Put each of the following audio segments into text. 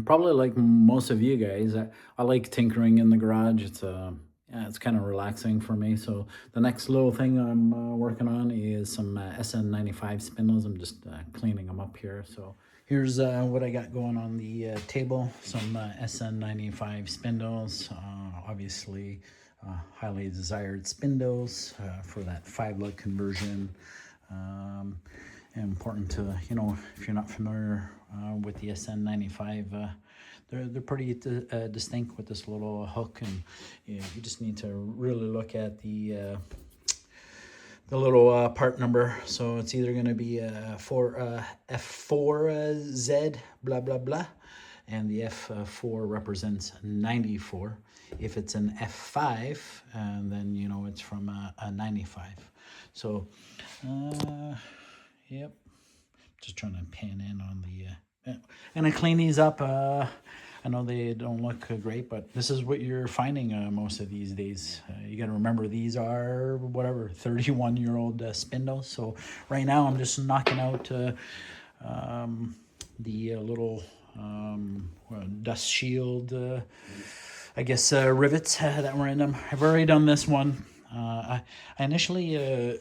probably like most of you guys, I like tinkering in the garage. Yeah, it's kind of relaxing for me. So the next little thing I'm working on is some SN95 spindles. I'm just cleaning them up here. So here's what I got going on the table. Some SN95 spindles, obviously highly desired spindles for that 5-lug conversion. Important to, you know, if you're not familiar with the SN95, they're pretty distinct with this little hook, and you just need to really look at the little part number. So it's either going to be F4Z blah blah blah, and the F4 represents 94. If it's an F5, then you know it's from a 95. So yep, just trying to pan in on the and I clean these up. I know they don't look great, but this is what you're finding most of these days. You got to remember, these are whatever 31-year-old spindles. So right now I'm just knocking out the little dust shield, I guess, rivets that were in them. I've already done this one. I initially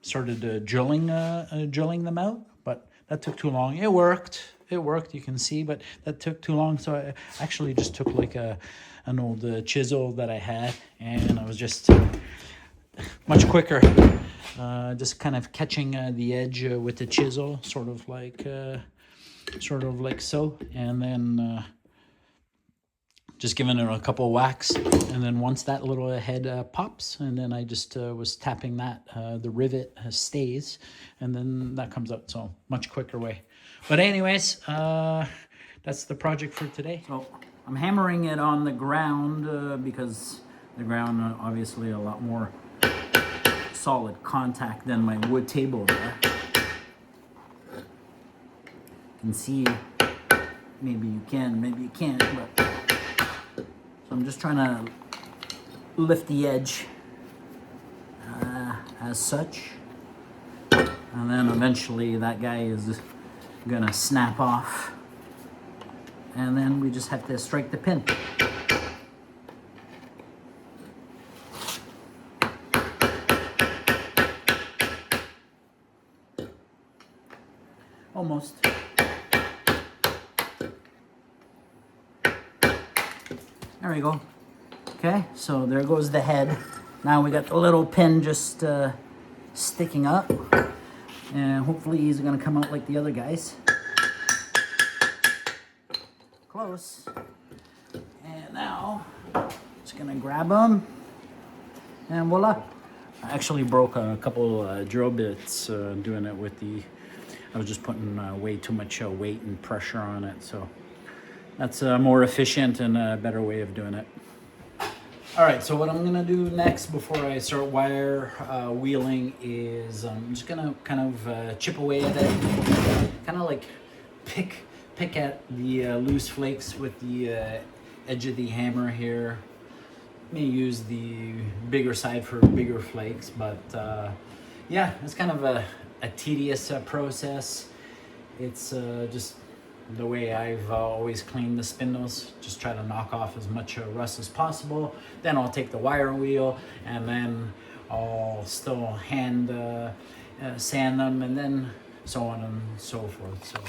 started drilling them out, but that took too long. It worked, you can see, but that took too long. So I actually just took like an old chisel that I had, and I was just much quicker, just kind of catching the edge with the chisel, sort of like so, and then just giving it a couple of whacks, and then once that little head pops, and then I just was tapping that, the rivet stays, and then that comes out. So much quicker way. But anyways, that's the project for today. So I'm hammering it on the ground because the ground obviously a lot more solid contact than my wood table there. You can see, maybe you can, maybe you can't, but I'm just trying to lift the edge as such, and then eventually that guy is gonna snap off, and then we just have to strike the pin. Almost. There we go. Okay, so there goes the head. Now we got the little pin just sticking up, and hopefully he's gonna come out like the other guys. Close. And now just gonna grab them, and voila. I actually broke a couple drill bits doing it with I was just putting way too much weight and pressure on it, so that's a more efficient and a better way of doing it. All right, so what I'm gonna do next before I start wire wheeling is I'm just gonna kind of chip away at it, kind of like pick at the loose flakes with the edge of the hammer here. May use the bigger side for bigger flakes, but yeah, it's kind of a tedious process. It's just the way I've always cleaned the spindles. Just try to knock off as much rust as possible. Then I'll take the wire wheel, and then I'll still hand sand them, and then so on and so forth. So.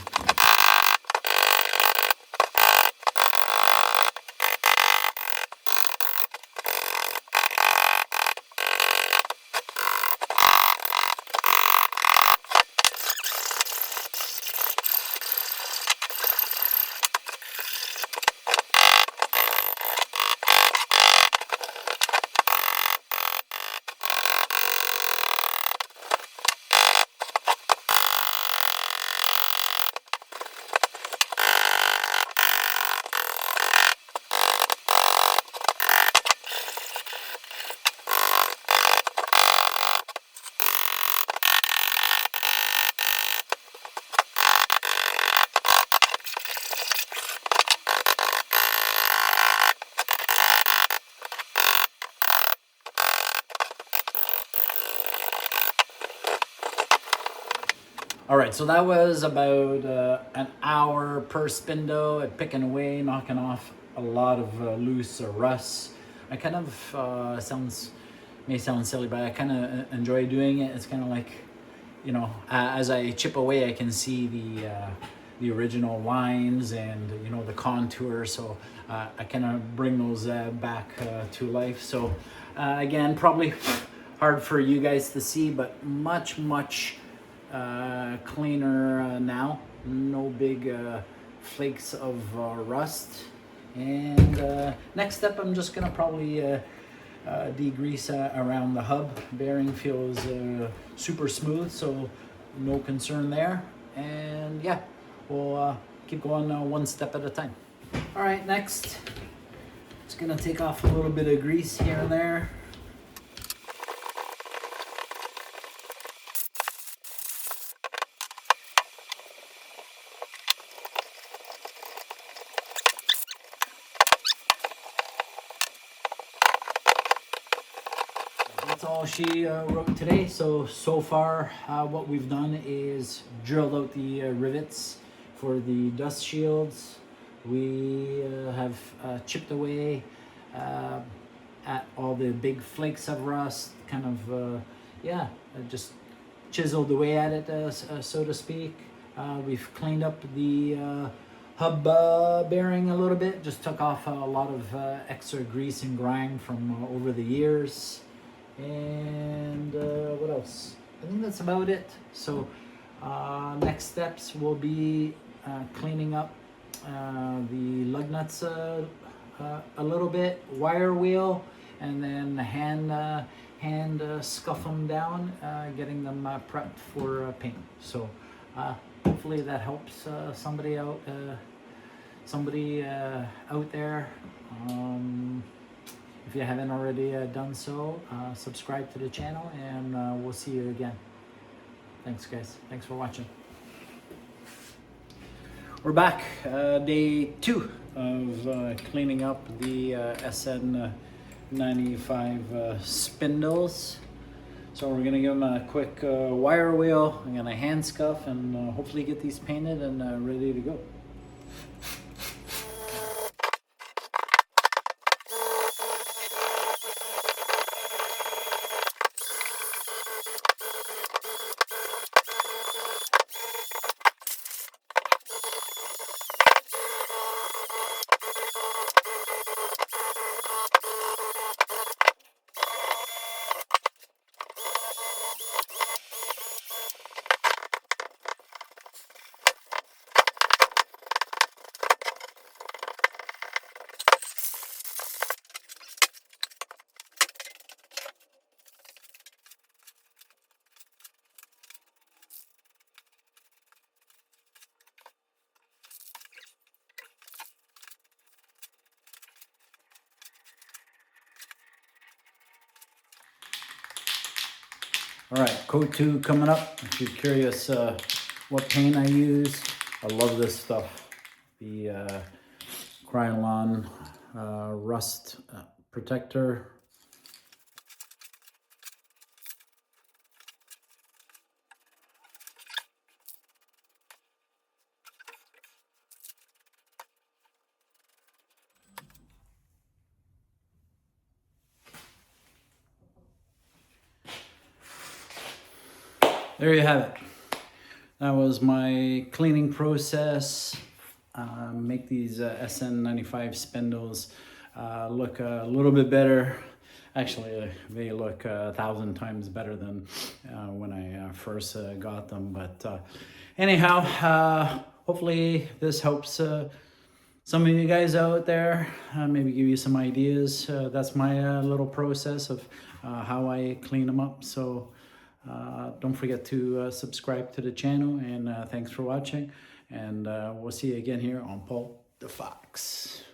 All right, so that was about an hour per spindle, picking away, knocking off a lot of loose rust. I kind of may sound silly, but I kind of enjoy doing it. It's kind of like, you know, as I chip away, I can see the original lines and, you know, the contour. So I kind of bring those back to life. So again, probably hard for you guys to see, but much cleaner now. No big flakes of rust. And next step, I'm just gonna probably degrease around the hub. Bearing feels super smooth, so no concern there. And yeah, we'll keep going one step at a time. All right, next, just gonna take off a little bit of grease here and there. That's all she wrote today. So far what we've done is drilled out the rivets for the dust shields. We have chipped away at all the big flakes of rust, kind of, just chiseled away at it, so to speak. We've cleaned up the hub bearing a little bit, just took off a lot of extra grease and grime from over the years. And what else? I think that's about it. So next steps will be cleaning up the lug nuts a little bit, wire wheel, and then hand scuff them down, getting them prepped for paint. So hopefully that helps somebody out there. If you haven't already done so, subscribe to the channel, and we'll see you again. Thanks, guys. Thanks for watching. We're back, day 2 of cleaning up the SN95 spindles. So we're gonna give them a quick wire wheel. I'm gonna hand scuff and hopefully get these painted and ready to go. All right, coat 2 coming up. If you're curious what paint I use, I love this stuff. The Krylon rust protector. There you have it. That was my cleaning process. Make these SN95 spindles look a little bit better. Actually, they look 1,000 times better than when I first got them. But anyhow, hopefully this helps some of you guys out there, maybe give you some ideas. That's my little process of how I clean them up. So don't forget to subscribe to the channel, and thanks for watching, and we'll see you again here on DaFox.